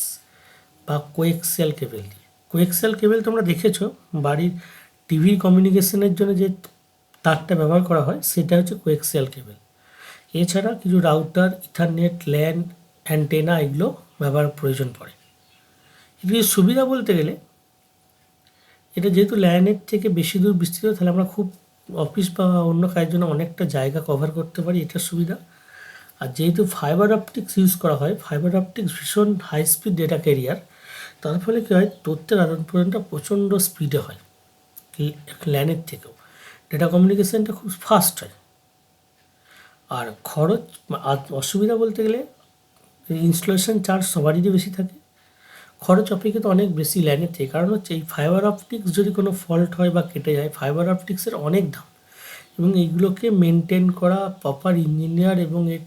বা কোএক্সিয়াল কেবল দিয়ে। কোএক্সিয়াল কেবল তোমরা দেখেছো বাড়ির টিভির কমিউনিকেশনের জন্য যে তারটা ব্যবহার করা হয় সেটা হচ্ছে কোয়েক্সিয়াল কেবল। এছাড়া কিছু রাউটার, ইথারনেট, ল্যান, অ্যান্টেনা এগুলো ব্যবহার প্রয়োজন পড়ে। এর সুবিধা বলতে গেলে এটা যেহেতু ল্যানের থেকে বেশি দূর বিস্তৃত, তাহলে আমরা খুব অফিস বা অন্য কাজের জন্য অনেকটা জায়গা কভার করতে পারি, এটার সুবিধা। আর যেহেতু ফাইবার অপটিক্স ইউজ করা হয়, ফাইবার অপটিক্স ভীষণ হাই স্পিড ডেটা ক্যারিয়ার, তার ফলে কী হয়, তথ্যের আদান প্রদানটা প্রচণ্ড স্পিডে হয় ল্যানের থেকেও। ডেটা কমিউনিকেশানটা খুব ফাস্ট হয়। আর খরচ অসুবিধা বলতে গেলে ইনস্টলেশন চার্জ সবারই বেশি থাকে, খরচ অপেক্ষিত অনেক বেশি ল্যানের থেকে। কারণ হচ্ছে এই ফাইবার অপটিক্স যদি কোনো ফল্ট হয় বা কেটে যায়, ফাইবার অপটিক্সের অনেক দাম, এবং এইগুলোকে মেনটেন করা প্রপার ইঞ্জিনিয়ার এবং এর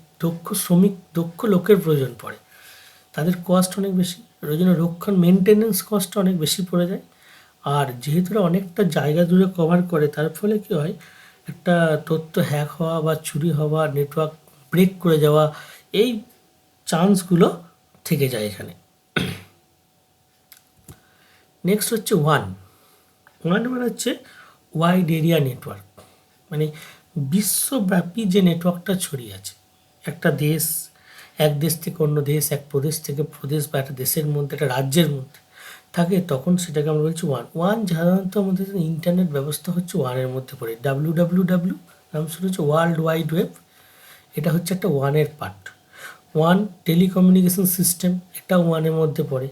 দক্ষ লোকের প্রয়োজন পড়ে। তাদের কস্ট অনেক বেশি, ওই জন্য মেনটেনেন্স কস্ট অনেক বেশি পড়ে যায়। আর যেহেতু অনেকটা জায়গা জুড়ে কভার করে, তার ফলে কী হয়, একটা তথ্য হ্যাক হওয়া বা চুরি হওয়া, নেটওয়ার্ক ব্রেক করে যাওয়া, এই চান্সগুলো থেকে যায় এখানে। নেক্সট হচ্ছে ওয়ান মানে হচ্ছে ওয়াইড এরিয়া নেটওয়ার্ক, মানে বিশ্বব্যাপী যে নেটওয়ার্কটা ছড়িয়ে আছে। একটা দেশ, এক দেশ থেকে অন্য দেশ, এক প্রদেশ থেকে প্রদেশ, বা একটা দেশের মধ্যে, একটা রাজ্যের মধ্যে থাকে, তখন সেটাকে আমরা বলছি ওয়ান। সাধারণত আমাদের ইন্টারনেট ব্যবস্থা হচ্ছে ওয়ানের মধ্যে পড়ে। WWW নাম শুরু হচ্ছে ওয়ার্ল্ড ওয়াইড ওয়েব, এটা হচ্ছে একটা ওয়ানের পার্ট। ওয়ান টেলিকমিউনিকেশন সিস্টেম, এটা ওয়ানের মধ্যে পড়ে।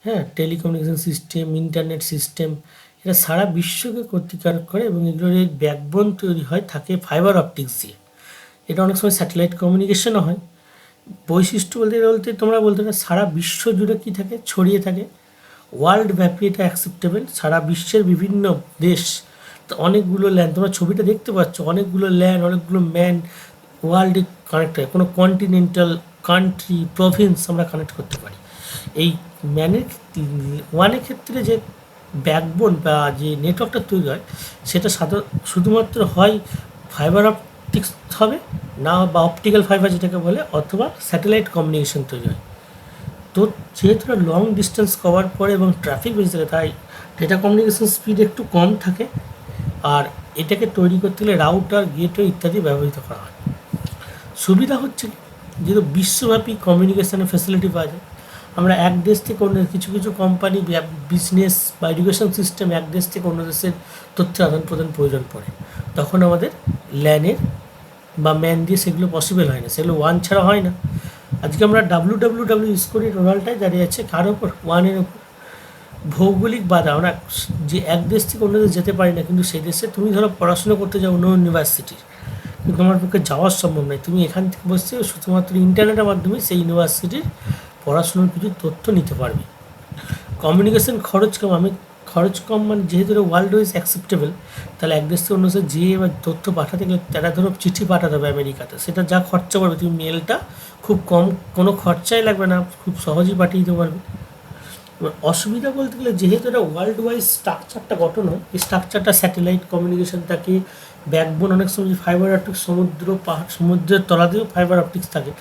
হ্যাঁ, টেলিকমিউনিকেশন সিস্টেম, ইন্টারনেট সিস্টেম, এটা সারা বিশ্বকে কর্তৃকারক করে, এবং এগুলোর এই ব্যাকবোন তৈরি হয় থাকে ফাইবার অপটিক্স দিয়ে। এটা অনেক সময় স্যাটেলাইট কমিউনিকেশনও হয়। বৈশিষ্ট্য বলতে তোমরা বলতে পারো সারা বিশ্ব জুড়ে কী থাকে, ছড়িয়ে থাকে, ওয়ার্ল্ড ব্যাপী এটা অ্যাকসেপ্টেবল। সারা বিশ্বের বিভিন্ন দেশ, তো অনেকগুলো ল্যান্ড, তোমরা ছবিটা দেখতে পাচ্ছ, অনেকগুলো ল্যান্ড, অনেকগুলো ম্যান ওয়ার্ল্ডে কানেক্ট হয়। কোনো কন্টিনেন্টাল কান্ট্রি, প্রভিন্স আমরা কানেক্ট করতে পারি। এই ওয়ানের ক্ষেত্রে যে ব্যাকবোন বা যে নেটওয়ার্কটা তৈরি হয়, সেটা শুধুমাত্র হয় ফাইবার অপটিক্স হবে না, বা অপটিক্যাল ফাইবার যেটাকে বলে, অথবা স্যাটেলাইট কমিউনিকেশন তৈরি হয়। তো যেহেতু লং ডিস্টেন্স কভার করে এবং ট্রাফিক বেশি থাকে, তাই ডেটা কমিউনিকেশন স্পিড একটু কম থাকে। আর এটাকে তৈরি করতে গেলে রাউটার, গেটওয়ে ইত্যাদি ব্যবহৃত করা হয়। সুবিধা হচ্ছে যেহেতু বিশ্বব্যাপী কমিউনিকেশনের ফ্যাসিলিটি পাওয়া যায়। আমরা এক দেশ থেকে অন্য, কিছু কিছু কোম্পানি, বিজনেস বা এডুকেশন সিস্টেম এক দেশ থেকে অন্য দেশের তথ্য আদান প্রদান প্রয়োজন পড়ে, তখন আমাদের ল্যানের বা ম্যান দিয়ে সেগুলো পসিবল হয় না, সেগুলো ওয়ান ছাড়া হয় না। আজকে আমরা WWW ইউজ করি, টোটালটাই দাঁড়িয়ে আছে কার ওপর, ওয়ানের ওপর। ভৌগোলিক বাধা, আমরা যে এক দেশ থেকে অন্য দেশ যেতে পারি না, কিন্তু সেই দেশে তুমি ধরো পড়াশুনো করতে যাও অন্য ইউনিভার্সিটির, কিন্তু তোমার পক্ষে যাওয়া সম্ভব নয়, তুমি এখান থেকে বসে শুধুমাত্র ইন্টারনেটের মাধ্যমে সেই ইউনিভার্সিটির পড়াশুনোর কিছু তথ্য নিতে পারবে। কমিউনিকেশন খরচ কম মানে যেহেতু ওয়ার্ল্ড ওয়াইজ অ্যাকসেপ্টেবল, তাহলে এক দেশ থেকে অন্য দেশে যে এবার তথ্য পাঠাতে গেলে, তারা ধরো চিঠি পাঠাতে হবে আমেরিকাতে, সেটা যা খরচা পড়বে, তুমি মেলটা খুব কম, কোনো খরচাই লাগবে না, খুব সহজেই পাঠিয়ে দিতে পারবে। এবার অসুবিধা বলতে গেলে, যেহেতু এটা ওয়ার্ল্ড ওয়াইজ স্ট্রাকচারটা গঠন হয়, এই স্ট্রাকচারটা স্যাটেলাইট কমিউনিকেশন থাকে, ব্যাকবোন অনেক সময় ফাইবার অপটিক্স, সমুদ্রের তলাতেও ফাইবার অপটিক্স থাকে,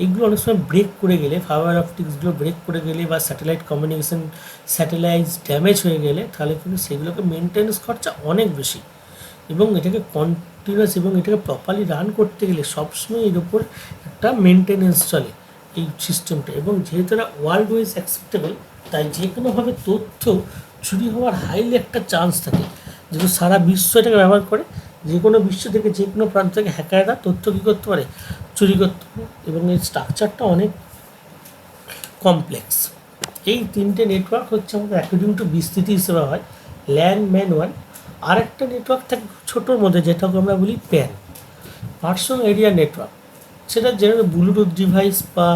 এগুলো অনেক সময় ব্রেক করে গেলে, ফাইবার অপটিক্সগুলো ব্রেক করে গেলে, বা স্যাটেলাইট কমিউনিকেশন স্যাটেলাইট ড্যামেজ হয়ে গেলে, তাহলে কিন্তু সেগুলোকে মেনটেন্যান্স খরচা অনেক বেশি, এবং এটাকে কন্টিনিউয়াস এবং এটাকে প্রপারলি রান করতে গেলে সবসময় এর উপর একটা মেনটেন্যান্স চলে এই সিস্টেমটা। এবং যেহেতু এটা ওয়ার্ল্ড ওয়াইজ অ্যাকসেপ্টেবল, তাই যে কোনোভাবে তথ্য চুরি হওয়ার হাইলি একটা চান্স থাকে, যেহেতু সারা বিশ্ব এটাকে ব্যবহার করে, যে কোনো বিশ্ব থেকে, যে কোনো প্রান্ত থেকে হ্যাকাররা তথ্য কী করতে পারে, চুরি করতে পারে। এবং এই স্ট্রাকচারটা অনেক কমপ্লেক্স। এই তিনটে নেটওয়ার্ক হচ্ছে আমাদের অ্যাকর্ডিং টু বিস্তৃতি হিসেবে হয় ল্যান, ম্যান, ওয়ান। আর একটা নেটওয়ার্ক থাকে ছোটোর মধ্যে, যেটাকে আমরা বলি প্যান, পার্সোনাল এরিয়া নেটওয়ার্ক। সেটা যেভাবে ব্লুটুথ ডিভাইস বা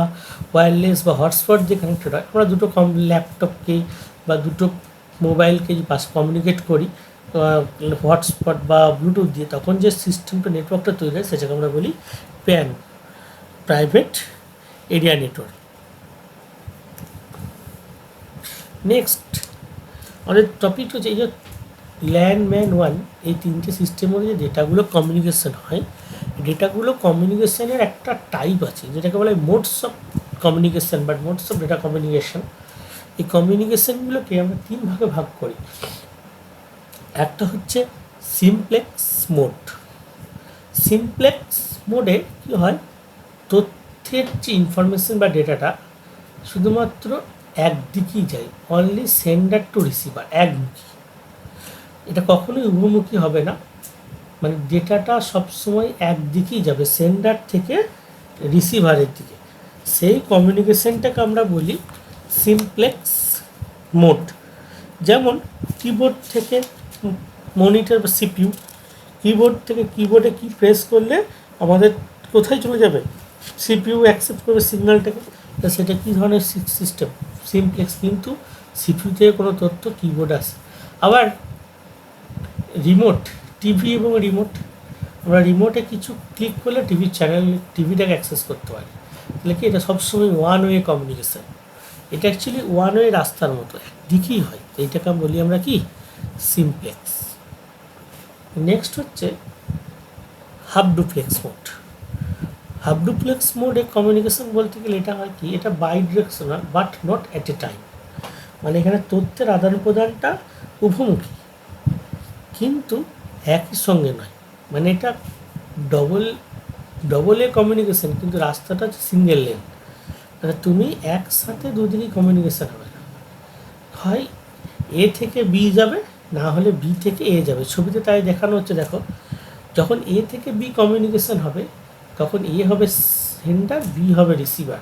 ওয়্যারলেস বা হটস্পট দিয়ে কানেক্টেড হয়। আমরা দুটো ল্যাপটপকে বা দুটো মোবাইলকে পাশে কমিউনিকেট করি হটস্পট বা ব্লুটুথ দিয়ে, তখন যে সিস্টেমটা, নেটওয়ার্কটা তৈরি হয়, সেটাকে আমরা বলি pan, private area network. Next আমাদের টপিক হচ্ছে এই যে ল্যান, ম্যান, ওয়ান, এই তিনটে সিস্টেমের যে ডেটাগুলো কমিউনিকেশন হয়, ডেটাগুলো কমিউনিকেশনের একটা টাইপ আছে, যেটাকে বলে মোডস অফ কমিউনিকেশন বা মোডস অফ ডেটা কমিউনিকেশন। এই কমিউনিকেশনগুলোকে আমরা তিন ভাগে ভাগ করি। একটা হচ্ছে সিমপ্লেক্স মোড। সিমপ্লেক্স মোডে কী হয়, তথ্যের যে ইনফরমেশন বা ডেটাটা শুধুমাত্র একদিকেই যায়, অনলি সেন্ডার টু রিসিভার, একমুখী। এটা কখনোই উভমুখী হবে না, মানে ডেটাটা সবসময় একদিকেই যাবে, সেন্ডার থেকে রিসিভারের দিকে। সেই কমিউনিকেশনটাকে আমরা বলি সিমপ্লেক্স মোড। যেমন কিবোর্ড থেকে মনিটর বা সিপিইউ, কিবোর্ড থেকে কিবোর্ডে কি প্রেস করলে আমাদের কোথায় চলে যাবে, সিপিইউ অ্যাকসেপ্ট করবে সিগন্যালটাকে। তা সেটা কী ধরনের সিস্টেম, সিমপ্লেক্স। কিন্তু সিপিইউ থেকে কোনো তথ্য কিবোর্ডে আসে। আবার রিমোট, টিভি এবং রিমোট, আমরা রিমোটে কিছু ক্লিক করলে টিভির চ্যানেল, টিভিটাকে অ্যাক্সেস করতে পারি। তাহলে কি, এটা সবসময় ওয়ান ওয়ে কমিউনিকেশান। এটা অ্যাকচুয়ালি ওয়ান ওয়ে রাস্তার মতো, একদিকেই হয়। এইটাকে বলি আমরা কি, সিমপ্লেক্স। নেক্সট হচ্ছে half duplex mode. Half duplex মোডে কমিউনিকেশন বলতে গেলে এটা হয় কি, এটা bidirectional but not at a time. মানে এখানে তথ্যের আদান প্রদানটা উভমুখী, কিন্তু একই সঙ্গে নয়। মানে এটা ডবল এ কমিউনিকেশন, কিন্তু রাস্তাটা হচ্ছে সিঙ্গেল লেন। মানে তুমি একসাথে দুদিকেই কমিউনিকেশান হবে না, হয় এ থেকে বি যাবে, না হলে বি থেকে এ যাবে। ছবিতে তাই দেখানো হচ্ছে, দেখো, যখন এ থেকে বি কমিউনিকেশান হবে তখন এ হবে সেন্ডার, বি হবে রিসিভার।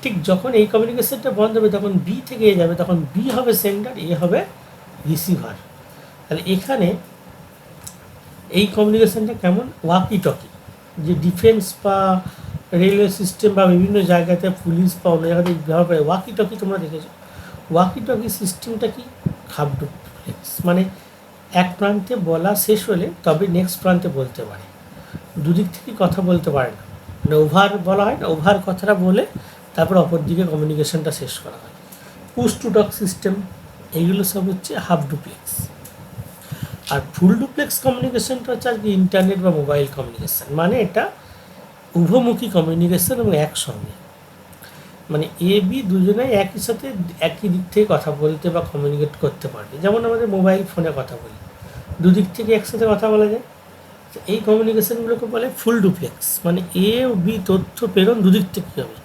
ঠিক যখন এই কমিউনিকেশানটা বন্ধ হবে তখন বি থেকে এ যাবে, তখন বি হবে সেন্ডার, এ হবে রিসিভার। তাহলে এখানে এই কমিউনিকেশানটা কেমন, ওয়াকি টকি। যে ডিফেন্স বা রেলওয়ে সিস্টেম বা বিভিন্ন জায়গাতে পুলিশ বা অন্য জায়গাতে ব্যবহার করে ওয়াকি টকি, তোমরা দেখেছো। ওয়াকি টকি সিস্টেমটা কি, হাফ ডুপ্লেক্স। মানে এক প্রান্তে বলা শেষ হলে তবে নেক্সট প্রান্তে বলতে পারে, দুদিক থেকে কথা বলতে পারে না। মানে ওভার বলা হয় না, ওভার কথাটা বলে তারপর অপর দিকে কমিউনিকেশনটা শেষ করা হয়। পুশ টু টক সিস্টেম, এইগুলো সব হচ্ছে হাফ ডুপ্লেক্স। আর ফুল ডুপ্লেক্স কমিউনিকেশনটা হচ্ছে আর কি ইন্টারনেট বা মোবাইল কমিউনিকেশান। মানে এটা উভমুখী কমিউনিকেশান এবং একসঙ্গে, মানে এ বি দুজনেই একই সাথে একই দিক থেকে কথা বলতে বা কমিউনিকেট করতে পারবে। যেমন আমাদের মোবাইল ফোনে কথা বলি, দুদিক থেকে একসাথে কথা বলা যায়। এই কমিউনিকেশানগুলোকে বলে ফুল ডুপ্লেক্স। মানে এ ও বি তথ্য প্রেরণ দুদিক থেকে হবে,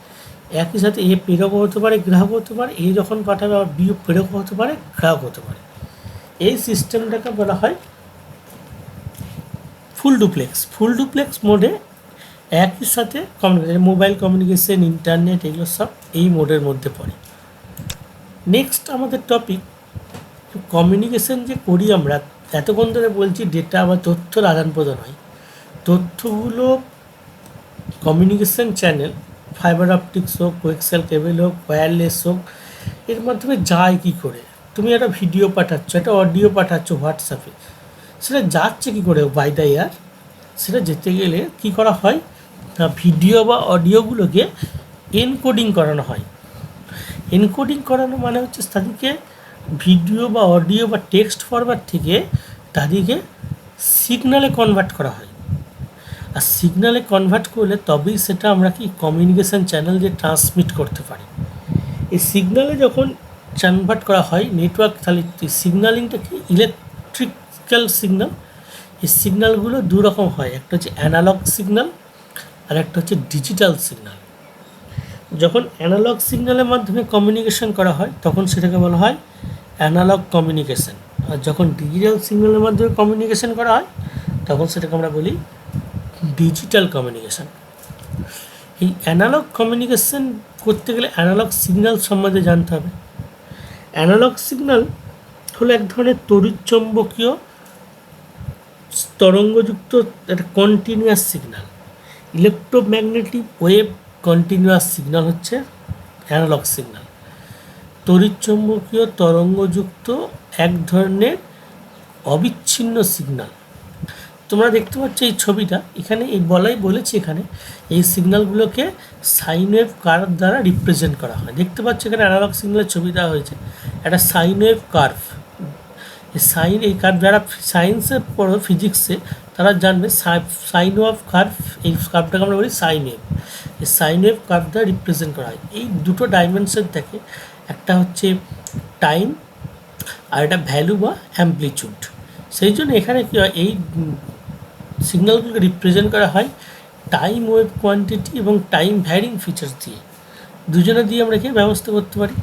একই সাথে এ প্রেরকও হতে পারে, গ্রাহক হতে পারে, এ যখন পাঠাবে আবার বি প্রেরকও হতে পারে, গ্রাহক হতে পারে। এই সিস্টেমটাকে বলা হয় ফুল ডুপ্লেক্স। ফুল ডুপ্লেক্স মোডে একই সাথে কমিউনিকেশন, মোবাইল কমিউনিকেশন, ইন্টারনেট, এগুলো সব এই মোডের মধ্যে পড়ে। নেক্সট আমাদের টপিক, কমিউনিকেশন যে করি আমরা, এতক্ষণ ধরে বলছি ডেটা বা তথ্যর আদান প্রদান হয়। তথ্যগুলো কমিউনিকেশন চ্যানেল, ফাইবার অপটিক্স হোক, কোয়েক্সেল কেবল হোক, ওয়্যারলেস হোক, এর মাধ্যমে যায় কী করে। তুমি একটা ভিডিও পাঠাচ্ছ, একটা অডিও পাঠাচ্ছ হোয়াটসঅ্যাপে, সেটা যাচ্ছে কী করে বাই দ্য এয়ার। সেটা যেতে গেলে কী করা হয়, ভিডিও বা অডিওগুলোকে এনকোডিং করানো হয়। এনকোডিং করানো মানে হচ্ছে তাদেরকে ভিডিও বা অডিও বা টেক্সট ফরম্যাট থেকে তাদেরকে সিগনালে কনভার্ট করা হয়। আর সিগনালে কনভার্ট করলে তবেই সেটা আমরা কি কমিউনিকেশান চ্যানেল দিয়ে ট্রান্সমিট করতে পারি। এই সিগনালে যখন কনভার্ট করা হয় নেটওয়ার্ক, তাহলে সিগনালিংটা কি, ইলেকট্রিক্যাল সিগনাল। এই সিগনালগুলো দু রকম হয়, একটা হচ্ছে অ্যানালগ সিগনাল আর একটা হচ্ছে ডিজিটাল সিগনাল। যখন অ্যানালগ সিগন্যালের মাধ্যমে কমিউনিকেশন করা হয় তখন সেটাকে বলা হয় অ্যানালগ কমিউনিকেশন। আর যখন ডিজিটাল সিগন্যালের মাধ্যমে কমিউনিকেশন করা হয় তখন সেটাকে আমরা বলি ডিজিটাল কমিউনিকেশন। এই অ্যানালগ কমিউনিকেশন করতে গেলে অ্যানালগ সিগন্যাল সম্বন্ধে জানতে হবে। অ্যানালগ সিগন্যাল হলো এক ধরনের তড়িৎচুম্বকীয় তরঙ্গযুক্ত একটা continuous signal. Electromagnetic wave continuous signal হচ্ছে অ্যানালগ সিগন্যাল। তড়িৎচুম্বকীয় তরঙ্গযুক্ত এক ধরনের অবিচ্ছিন্ন সিগন্যাল। তোমরা দেখতে পাচ্ছ এই ছবিটা, এখানে এই বলেছি এখানে এই সিগন্যালগুলোকে সাইন ওয়েভ কার্ভ দ্বারা রিপ্রেজেন্ট করা হয়। দেখতে পাচ্ছ এখানে অ্যানালগ সিগন্যালের ছবি দেওয়া হয়েছে, একটা সাইন ওয়েভ কার্ভ। এই কার্ভ যারা সায়েন্সে পড়ো, ফিজিক্সে, তারা জানবে সাইন ওয়েভ কার্ভ, এই কার্ভটাকে আমরা বলি সাইন ওয়েভ। এই সাইন ওয়েভ কার্ভ দ্বারা রিপ্রেজেন্ট করা হয়। এই দুটো ডাইমেনশন থাকে, একটা হচ্ছে টাইম আর এটা ভ্যালু বা অ্যাম্পলিচিউড। সেই জন্য এখানে কী হয়, এই সিগন্যালগুলোকে রিপ্রেজেন্ট করা হয় টাইম ওয়েভ কোয়ান্টিটি এবং টাইম ভ্যারিং ফিচার্স দিয়ে, দুজনে দিয়ে আমরা এখানে ব্যবস্থা করতে পারি।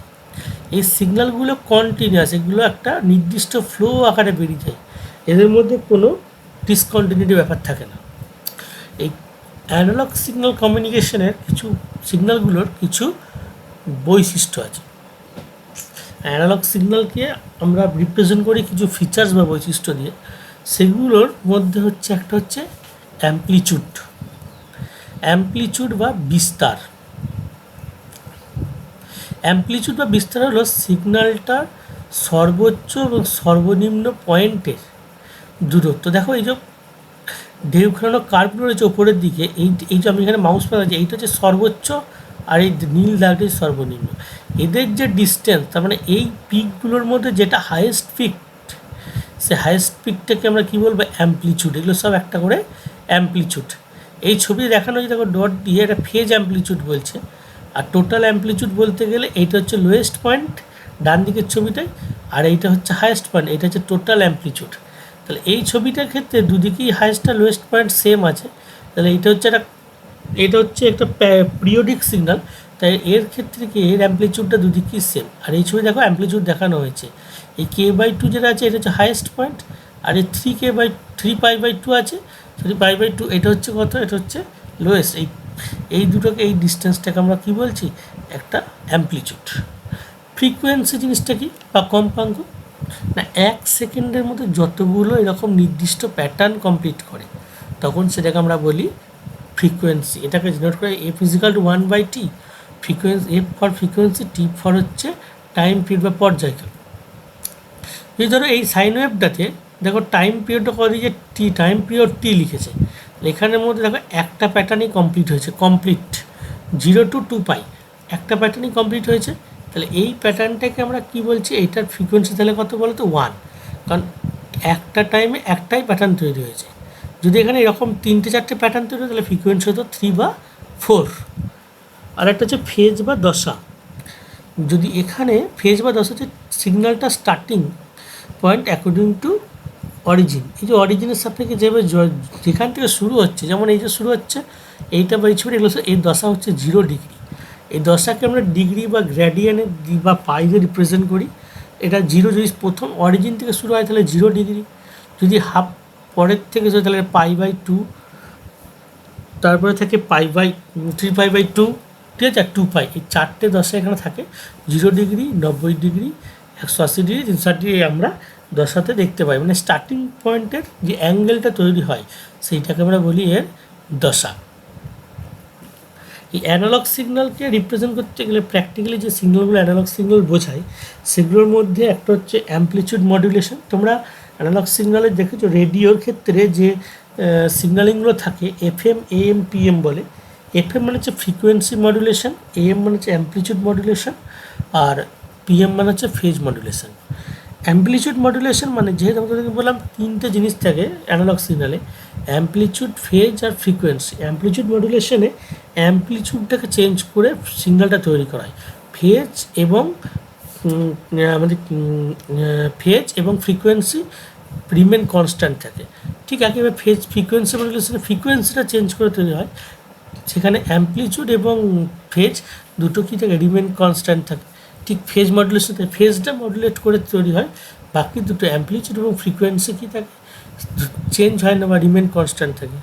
এই সিগন্যালগুলো কন্টিনিউয়াস, এগুলো একটা নির্দিষ্ট ফ্লো আকারে বেরিয়ে যায়, এদের মধ্যে কোনো ডিসকন্টিনিউটি ব্যাপার থাকে না। এই অ্যানালগ সিগন্যাল কমিউনিকেশনের কিছু সিগন্যালগুলোর কিছু বৈশিষ্ট্য আছে। অ্যানালগ সিগন্যালকে আমরা রিপ্রেজেন্ট করি কিছু ফিচার্স বা বৈশিষ্ট্য দিয়ে, সেগুলোর মধ্যে হচ্ছে একটা হচ্ছে অ্যাম্পলিচিউড বা বিস্তার। অ্যাম্পলিচিউড বা বিস্তার হলো সিগন্যালটার সর্বোচ্চ এবং সর্বনিম্ন পয়েন্টের দূরত্ব। দেখো এই যে ঢেউ খেলানো কার্ভগুলো রয়েছে ওপরের দিকে, এই যে আমি এখানে মাউস পাচ্ছি, এইটা হচ্ছে সর্বোচ্চ আর এই নীল দাগটি সর্বনিম্ন। এদের যে ডিস্টেন্স, তার মানে এই পিকগুলোর মধ্যে যেটা হাইয়েস্ট পিক, সে হাইয়েস্ট পিকটাকে আমরা কী বলবো, অ্যাম্পলিচিউড। এগুলো সব একটা করে অ্যাম্পলিচিউড। এই ছবি দেখানো হয়েছে দেখো ডট দিয়ে, এটা ফেজ অ্যাম্পলিচিউড বলছে। আর টোটাল অ্যাম্পলিচিউড বলতে গেলে এইটা হচ্ছে লোয়েস্ট পয়েন্ট ডান দিকের ছবিটায়, আর এইটা হচ্ছে হাইয়েস্ট পয়েন্ট, এইটা হচ্ছে টোটাল অ্যাম্পলিচিউড। তাহলে এই ছবিটার ক্ষেত্রে দুদিকেই হাইয়েস্ট আর লোয়েস্ট পয়েন্ট সেম আছে। তাহলে এটা হচ্ছে একটা পিরিয়ডিক সিগন্যাল, তাই এর ক্ষেত্রে কি এর অ্যাম্পলিচিউডটা দুদিকেই সেম। আর এই ছবি দেখো অ্যাম্পলিচিউড দেখানো হয়েছে, এই K/2 যেটা আছে এটা হচ্ছে হাইয়েস্ট পয়েন্ট, আর এই 3π/2 আছে, 3π/2 এটা হচ্ছে কত, এটা হচ্ছে লোয়েস্ট। এই দুটোকে, এই ডিস্টেন্সটাকে আমরা কী বলছি, একটা অ্যাম্পলিচিউড। ফ্রিকোয়েন্সি জিনিসটা কি বা কম্পাঙ্ক না, 1 সেকেন্ডের মধ্যে যতগুলো এরকম নির্দিষ্ট প্যাটার্ন কমপ্লিট করে তখন সেটাকে আমরা বলি ফ্রিকোয়েন্সি। এটাকে ডিনোট করে F=1/T, frequency F for frequency, T for হচ্ছে টাইম পিরিয়ড বা পর্যায়কাল। যদি ধরো এই সাইন ওয়েভটাতে দেখো টাইম পিরিয়ডটা কত দিয়েছে, টাইম পিরিয়ড T লিখেছে, এখানের মধ্যে দেখো একটা প্যাটার্নই কমপ্লিট হয়েছে, কমপ্লিট 0 to 2π একটা প্যাটার্নই কমপ্লিট হয়েছে। তাহলে এই প্যাটার্নটাকে আমরা কি বলছি, এইটার ফ্রিকোয়েন্সি তাহলে কত বলো তো, 1, কারণ একটা টাইমে একটাই প্যাটার্ন তৈরি হয়েছে। যদি এখানে এরকম 3-4টে প্যাটার্ন তৈরি হয় তাহলে ফ্রিকোয়েন্সি হতো 3 বা 4। আর একটা হচ্ছে ফেজ বা দশা। যদি এখানে ফেজ বা দশা হচ্ছে সিগন্যালটা starting point according to origin, এই যে অরিজিনের সাপেক্ষে যেভাবে যেখান থেকে শুরু হচ্ছে, যেমন এই যে শুরু হচ্ছে এইটা বা এই ছবি, এগুলো এই দশা হচ্ছে 0 ডিগ্রি। এই দশাকে আমরা ডিগ্রি বা গ্র্যাডিয়ানে বা পাইতে রিপ্রেজেন্ট করি। এটা 0 যদি প্রথম অরিজিন থেকে শুরু হয় তাহলে 0 ডিগ্রি, যদি হাফ পরের থেকে শুরু তাহলে π/2, তারপরে থাকে π/3π/2, ঠিক আছে, আর 2π। এই চারটে দশা এখানে থাকে, 0 ডিগ্রি, 90 ডিগ্রি, 180 ডিগ্রি, 360 ডিগ্রি আমরা দশাতে দেখতে পাই। মানে স্টার্টিং পয়েন্টের যে অ্যাঙ্গেলটা তৈরি হয় সেইটাকে আমরা বলি এর দশা। এই অ্যানালগ সিগন্যালকে রিপ্রেজেন্ট করতে গেলে প্র্যাকটিক্যালি যে সিগন্যালগুলো অ্যানালগ সিগন্যাল বোঝায় সেগুলোর মধ্যে একটা হচ্ছে অ্যাম্পলিচিউড মডুলেশন। তোমরা অ্যানালগ সিগন্যালে দেখেছো রেডিওর ক্ষেত্রে যে সিগন্যালিংগুলো থাকে FM, AM, PM বলে। FM মানে হচ্ছে ফ্রিকোয়েন্সি মডুলেশন, AM মানে হচ্ছে অ্যাম্পলিচিউড মডুলেশন, আর PM মানে হচ্ছে ফেজ মডুলেশন। অ্যাম্পলিচিউড মডুলেশন মানে যেহেতু আমাদের বললাম 3টে জিনিস থাকে অ্যানালগ সিগন্যালে, অ্যাম্পলিচিউড, ফেজ আর ফ্রিকোয়েন্সি। অ্যাম্পলিচিউড মডুলেশনে অ্যাম্পলিচিউডটাকে চেঞ্জ করে সিগন্যালটা তৈরি করা হয়। ফেজ এবং ফেজ এবং ফ্রিকোয়েন্সি রিমেন কনস্ট্যান্ট থাকে। ঠিক একইভাবে ফ্রিকোয়েন্সি মডুলেশনে ফ্রিকোয়েন্সিটা চেঞ্জ করে তৈরি হয়, সেখানে অ্যাম্পলিচিউড এবং ফেজ দুটো কী থাকে, রিমেন কনস্ট্যান্ট থাকে। ঠিক ফেজ মডুলেশনে ফেজটা মডুলেট করে তৈরি হয়, বাকি দুটো অ্যাম্পলিচিউড এবং ফ্রিকোয়েন্সি কী থাকে, চেঞ্জ হয় না বা রিমেন কনস্ট্যান্ট থাকে।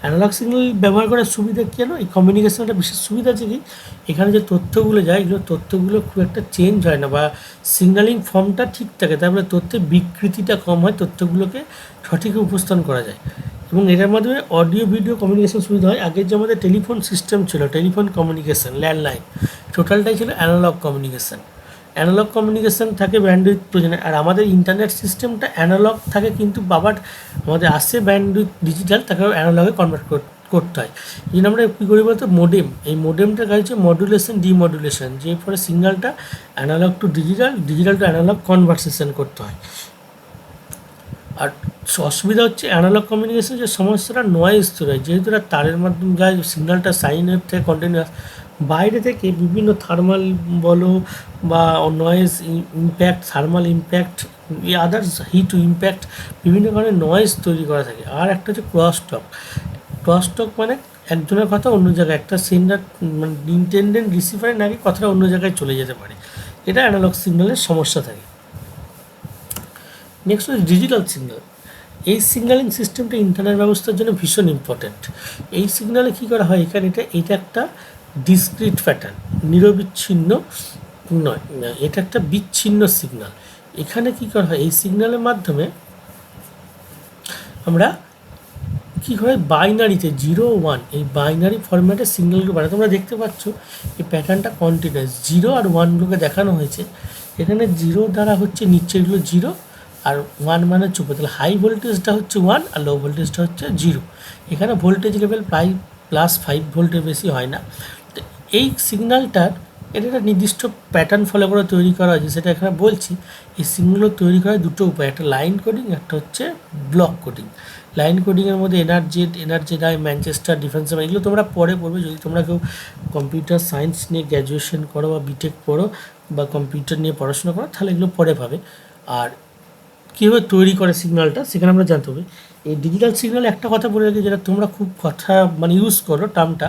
অ্যানালগ সিগন্যাল ব্যবহার করার সুবিধা কী হলো, এই কমিউনিকেশনটা বিশেষ সুবিধা আছে কি, এখানে যে তথ্যগুলো যায় এগুলো তথ্যগুলো খুব একটা চেঞ্জ হয় না বা সিগন্যালিং ফর্মটা ঠিক থাকে, তারপরে তথ্যের বিকৃতিটা কম হয়, তথ্যগুলোকে সঠিক উপস্থাপন করা যায় এবং এটার মাধ্যমে অডিও ভিডিও কমিউনিকেশন সুবিধা হয়। আগের যে আমাদের টেলিফোন সিস্টেম ছিল, টেলিফোন কমিউনিকেশন, ল্যান্ডলাইন, টোটালটাই ছিল অ্যানালগ কমিউনিকেশন। অ্যানালগ কমিউনিকেশন থাকে ব্যান্ডউইথ প্রয়োজনে, আর আমাদের ইন্টারনেট সিস্টেমটা অ্যানালগ থাকে কিন্তু বাবার আমাদের আসে ব্যান্ডউইথ ডিজিটাল, তাকে অ্যানালগে কনভার্ট করতে হয়। এই জন্য আমরা কী করি বলতো, মোডেম, এই মোডেমটার কাজ হচ্ছে মডুলেশন ডিমডুলেশন, যে ফলে সিগন্যালটা analog to digital, digital to analog conversation করতে হয়। আর অসুবিধা হচ্ছে অ্যানালগ কমিউনিকেশন যে সমস্যাটা নয়েজ তৈরি হয়, যেহেতু তারের মাধ্যমে যায় সিগন্যালটা সাইন ওয়েভ থেকে কন্টিনিউয়াস, বাইরে থেকে বিভিন্ন থার্মাল বলো বা noise impact, thermal impact, others heat impact, বিভিন্ন ধরনের নয়েজ তৈরি করা থাকে। আর একটা হচ্ছে ক্রস টক। ক্রস টক মানে একজনের কথা অন্য জায়গায়, একটা সেন্ডার মানে ইন্টেন্ডেন্ট রিসিভারের নাকি কথাটা অন্য জায়গায় চলে যেতে পারে, এটা অ্যানালগ সিগন্যালের সমস্যা থাকে। নেক্সট হচ্ছে ডিজিটাল সিগন্যাল। এই সিগন্যালিং সিস্টেমটা ইন্টারনেট ব্যবস্থার জন্য ভীষণ ইম্পর্ট্যান্ট। এই সিগন্যালে কী করা হয়, এখানে এটা একটা ডিসক্রিট প্যাটার্ন, নিরবিচ্ছিন্ন নয়, এটা একটা বিচ্ছিন্ন সিগন্যাল। এখানে কী করা হয়, এই সিগন্যালের মাধ্যমে আমরা কী হয় বাইনারিতে 0 1 এই বাইনারি ফরম্যাটে সিগন্যালগুলো বানায়। তোমরা দেখতে পাচ্ছ এই প্যাটার্নটা কন্টিনিউয়াস, 0 আর 1গুলোকে দেখানো হয়েছে। এখানে 0 দ্বারা হচ্ছে নিচেরগুলো 0 আর 1 মানে চুপে, তাহলে হাই ভোল্টেজটা হচ্ছে 1 আর লো ভোল্টেজটা হচ্ছে 0। এখানে ভোল্টেজ লেভেল প্রায় +5 ভোল্টের বেশি হয় না। তো এই সিগন্যালটার এটা একটা নির্দিষ্ট প্যাটার্ন ফলো করে তৈরি করা হয়েছে, সেটা এখানে বলছি। এই সিগন্যালগুলো তৈরি করার দুটো উপায়, একটা লাইন কোডিং, একটা হচ্ছে ব্লক কোডিং। লাইন কোডিংয়ের মধ্যে এনার্জেড, ম্যানচেস্টার, ডিফেন্স, এগুলো তোমরা পরে পড়বে যদি তোমরা কেউ কম্পিউটার সায়েন্স নিয়ে গ্র্যাজুয়েশন করো বা বিটেক পড়ো বা কম্পিউটার নিয়ে পড়াশোনা করো, তাহলে এগুলো পরে পাবে। আর কীভাবে তৈরি করে সিগন্যালটা সেখানে আমরা জানতে হবে। এই ডিজিটাল সিগন্যাল একটা কথা বলে রাখি, যেটা তোমরা খুব কথা মানে ইউজ করো টার্মটা,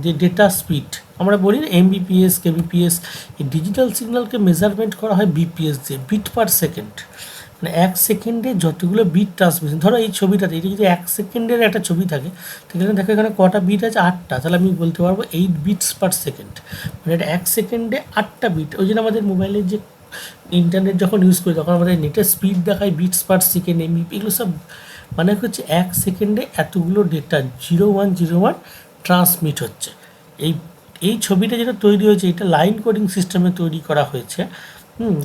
যে ডেটা স্পিড। আমরা বলি না এমবিপিএস, কেবিপিএস। এই ডিজিটাল সিগন্যালকে মেজারমেন্ট করা হয় বিপিএস দিয়ে, বিট পার সেকেন্ড। মানে 1 সেকেন্ডে যতগুলো বিট ট্রান্সমিশন, ধরো এই ছবিটাতে, এটা যদি 1 সেকেন্ডের একটা ছবি থাকে, সেখানে দেখো এখানে কটা বিট আছে, 8টা, তাহলে আমি বলতে পারবো 8 বিটস পার সেকেন্ড। মানে এটা 1 সেকেন্ডে 8টা বিট। ওই জন্য আমাদের মোবাইলের যে ইন্টারনেট যখন ইউজ করি তখন আমাদের নেটের স্পিড দেখায় বিটস পার সেকেন্ড, এমবিপি, এগুলো সব মানে হচ্ছে 1 সেকেন্ডে এতগুলো ডেটা 0101 ট্রান্সমিট হচ্ছে। এই এই ছবিটা যেটা তৈরি হয়েছে, এটা লাইন কোডিং সিস্টেমে তৈরি করা হয়েছে।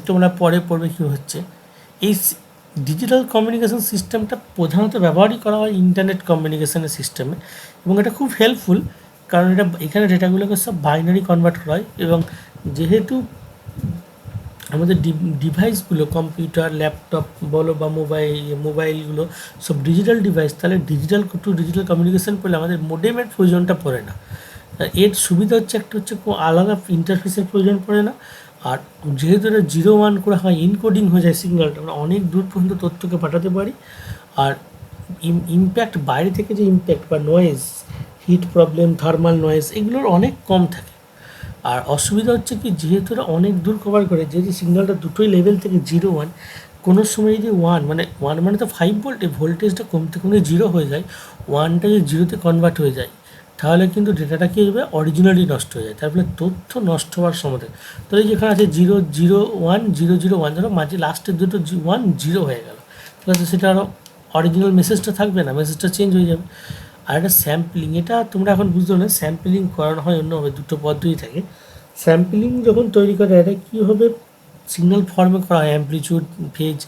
তোমরা পরে পড়বে কী হচ্ছে। এই ডিজিটাল কমিউনিকেশন সিস্টেমটা প্রধানত ব্যবহারই করা হয় ইন্টারনেট কমিউনিকেশনের সিস্টেমে, এবং এটা খুব হেল্পফুল, কারণ এটা এখানে ডেটাগুলোকে সব বাইনারি কনভার্ট করা হয়। এবং যেহেতু আমাদের ডিভাইসগুলো কম্পিউটার, ল্যাপটপ বলো বা মোবাইলগুলো সব ডিজিটাল ডিভাইস, তাহলে ডিজিটাল টু ডিজিটাল কমিউনিকেশন করলে আমাদের মোডেমের প্রয়োজনটা পড়ে না। এর সুবিধা হচ্ছে একটা হচ্ছে কোনো আলাদা ইন্টারফেসের প্রয়োজন পড়ে না। আর যেহেতু এটা 0 1 করে হয়, ইনকোডিং হয়ে যায় সিগন্যালটা, আমরা অনেক দূর পর্যন্ত তথ্যকে পাঠাতে পারি। আর ইম্প্যাক্ট বাইরে থেকে যে ইম্প্যাক্ট বা noise, heat problem, thermal noise, এগুলোর অনেক কম থাকে। আর অসুবিধা হচ্ছে কি, যেহেতু এটা অনেক দূর কভার করে, যেহেতু সিগন্যালটা দুটোই লেভেল থেকে 0 1, কোনো সময় যদি 1 মানে তো 5 ভোল্টে ভোল্টেজটা কমতে কমতে 0 হয়ে যায়, 1টা যদি 0তে কনভার্ট হয়ে যায়, তাহলে কিন্তু ডেটাটা কী হবে, অরিজিনালি নষ্ট হয়ে যায়। তার ফলে তথ্য নষ্ট হওয়ার সময়, তাহলে যেখানে আছে 0 0 1 0 0 1, ধরো মাঝে লাস্টের দুটো 1 0 হয়ে গেল, তাহলে তো সেটা আরও অরিজিনাল মেসেজটা থাকবে না, মেসেজটা চেঞ্জ হয়ে যাবে। আর একটা স্যাম্পলিং, এটা তোমরা এখন বুঝতে না, স্যাম্পলিং করানো হয় অন্যভাবে, দুটো পদ্ধতি থাকে। স্যাম্পলিং যখন তৈরি করা হয়, এটা কীভাবে সিগন্যাল ফর্মে করা হয়, অ্যাম্পলিটিউড, ফেজ,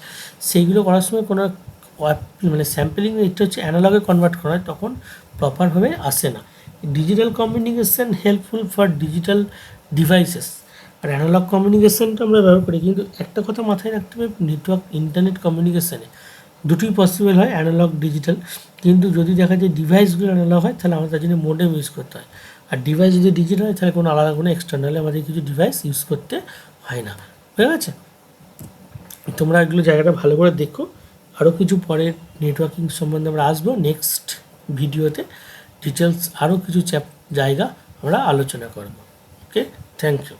সেইগুলো করার সময় কোনো মানে স্যাম্পলিং এটা হচ্ছে অ্যানালগে কনভার্ট করা হয়, তখন প্রপারভাবে আসে না। Digital communication helpful for digital devices, আর অ্যানালগ কমিউনিকেশানটা আমরা ব্যবহার করি। কিন্তু একটা কথা মাথায় রাখতে হবে, নেটওয়ার্ক ইন্টারনেট কমিউনিকেশানে দুটোই পসিবল হয়, অ্যানালগ ডিজিটাল। কিন্তু যদি দেখা যায় ডিভাইসগুলো অ্যানালগ হয়, তাহলে আমাদের তার জন্য মোডেম ইউজ করতে হয়। আর ডিভাইস যদি ডিজিটাল হয়, তাহলে কোনো আলাদা কোনো এক্সটার্নালি আমাদের কিছু ডিভাইস ইউজ করতে হয় না। হয়ে গেছে? তোমরা এগুলো জায়গাটা ভালো করে দেখো। আরও কিছু পরের নেটওয়ার্কিং সম্বন্ধে আমরা আসবো নেক্সট ভিডিওতে, ডিটেলস আরও কিছু জায়গা আমরা আলোচনা করব। ওকে, থ্যাংক ইউ।